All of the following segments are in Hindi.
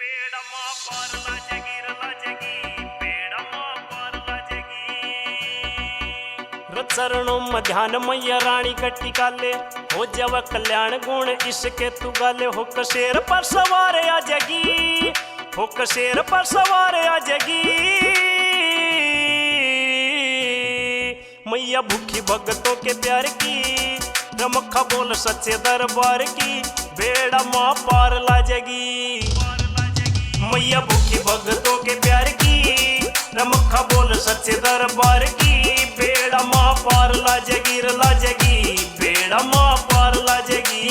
बेडमा पार लाजेगी बेडमा पार लाजेगी चरणों में ध्यान मैया रानी कट्टी काले हो जब कल्याण गुण इसके तू गाले हो कशेर पर सवार आ जगी हो कशेर पर सवार आ जगी मैया भूखी भगतों के प्यार की रमखा बोल सच्चे दरबार की बेड़ा माँ पार लाजेगी मैया भूखी भगतों के प्यार की रमखा बोल सच्चे दरबार की बेड़ा माँ पार लाजेगी बेड़ा माँ पार लाजेगी।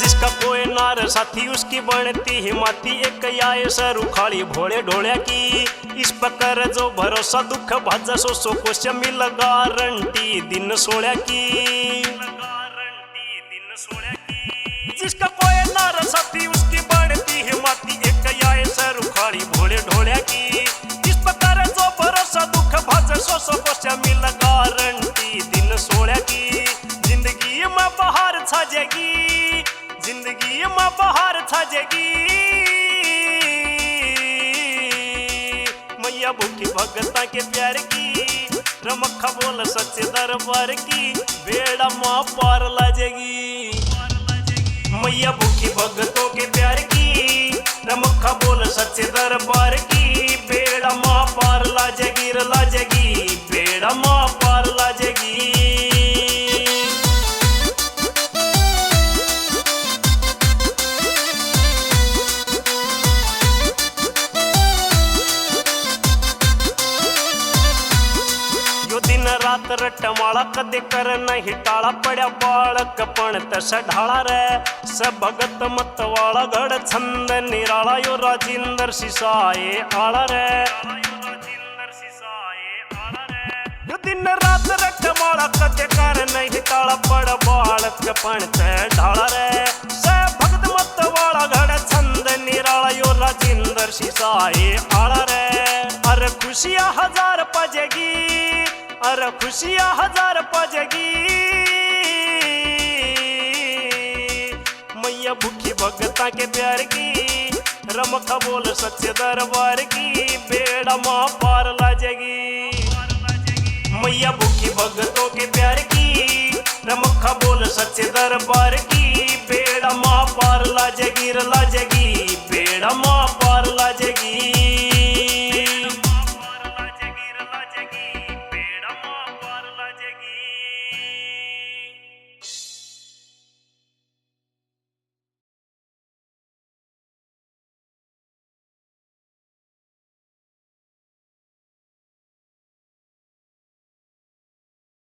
जिसका कोई नार साथी उसकी बनती हिमाती एक आए सर उखाड़ी भोले ढोलिया की इस प्रकार जो भरोसा दुख भाजा सो कोश मिल गारंटी दिन सोळ्या की जिसका कोई नार साथी उसकी बनती हिमाती एक आए सर उखाड़ी भोले ढोलिया की इस प्रकार जो भरोसा दुख भाजा सो कोश मिल गारंटी दिन सोळ्या की जिंदगी में बहार छाजेगी जिंदगी में बहार छाजेगी मैया भूखी भगता के प्यार की रमखा बोल सच्चे दरबार की बेड़ा माँ पार लाजेगी मैया भूखी भगतों के प्यार की रमखा बोल सच्चे दरबार की बेड़ा माँ पार लाजेगी बेड़ा माँ पार लाजेगी। दिन रात रटमाला कदे कर नहीं टाला पड़ा बालक पण तस ढाला रे सब भगत मत वाला गढ़ छंद निराला यो राजिंदर सिसाए आला रे यो दिन रात रटमाला कदे कर नहीं टाला पड़ा बालक पण तस ढाला रे सब भगत मत वाला गढ़ छंद निराला यो राजिंदर सिसाए आला रे अरे खुशियां हजार पजेगी अरे खुशियां हजार पजेगी मैया भूखी भगता के प्यार की रमखा बोल सच्चे दरबार की बेड़ा माँ पार लाजेगी मैया भूखी भगतों के प्यार की रमखा बोल सच्चे दरबार की बेड़ा माँ पार लाजेगी बेड़ा माँ